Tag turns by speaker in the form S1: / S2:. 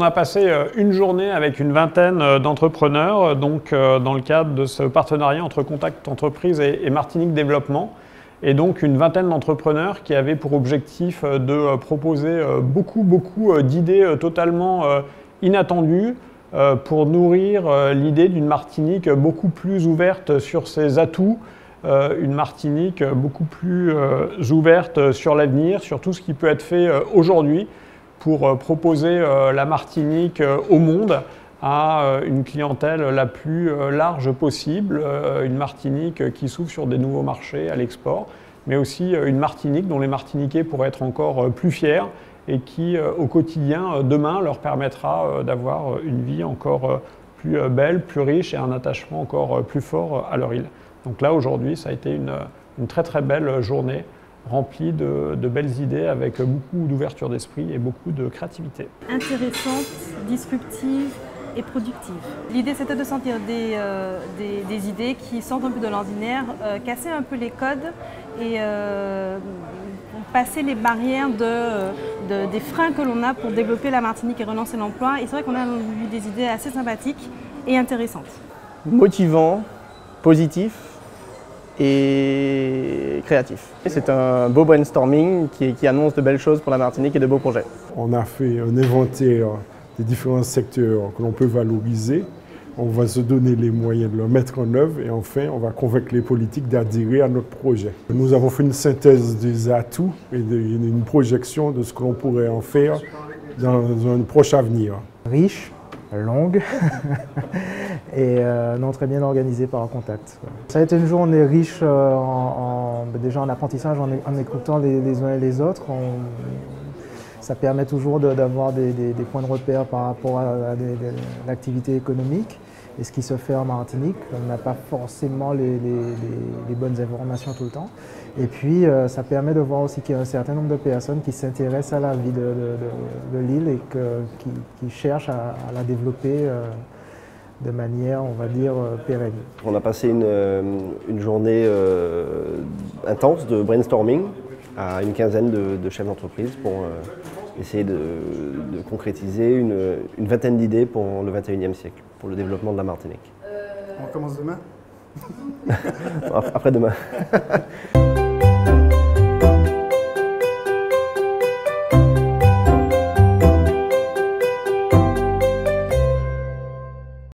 S1: a passé une journée avec une vingtaine d'entrepreneurs, donc dans le cadre de ce partenariat entre Contact Entreprise et Martinique Développement. Et donc une vingtaine d'entrepreneurs qui avaient pour objectif de proposer beaucoup d'idées totalement inattendues pour nourrir l'idée d'une Martinique beaucoup plus ouverte sur ses atouts, une Martinique beaucoup plus ouverte sur l'avenir, sur tout ce qui peut être fait aujourd'hui pour proposer la Martinique au monde à une clientèle la plus large possible, une Martinique qui s'ouvre sur des nouveaux marchés à l'export, mais aussi une Martinique dont les Martiniquais pourraient être encore plus fiers et qui, au quotidien, demain, leur permettra d'avoir une vie encore plus belle, plus riche et un attachement encore plus fort à leur île. Donc là, aujourd'hui, ça a été une très belle journée remplie de belles idées avec beaucoup d'ouverture d'esprit et beaucoup de créativité.
S2: Intéressante, disruptive et productive. L'idée, c'était de sentir des idées qui sortent un peu de l'ordinaire, casser un peu les codes et passer les barrières des freins que l'on a pour développer la Martinique et relancer l'emploi. Et c'est vrai qu'on a eu des idées assez sympathiques et intéressantes.
S3: Motivant, positif et créatif. C'est un beau brainstorming qui annonce de belles choses pour la Martinique et de beaux projets.
S4: On a fait un inventaire des différents secteurs que l'on peut valoriser. On va se donner les moyens de le mettre en œuvre et enfin, on va convaincre les politiques d'adhérer à notre projet. Nous avons fait une synthèse des atouts et une projection de ce que l'on pourrait en faire dans un proche avenir.
S5: Riche, longue et non très bien organisée par Contact. Ça a été une journée riche déjà en apprentissage, en écoutant les uns et les autres. Ça permet toujours d'avoir des points de repère par rapport à l'activité économique et ce qui se fait en Martinique. On n'a pas forcément les bonnes informations tout le temps. Et puis, ça permet de voir aussi qu'il y a un certain nombre de personnes qui s'intéressent à la vie de l'île et qui cherchent à la développer de manière, on va dire, pérenne.
S6: On a passé une journée intense de brainstorming à une quinzaine de chefs d'entreprise pour essayer de concrétiser une vingtaine d'idées pour le 21e siècle, pour le développement de la Martinique.
S7: On commence demain?
S6: Après demain.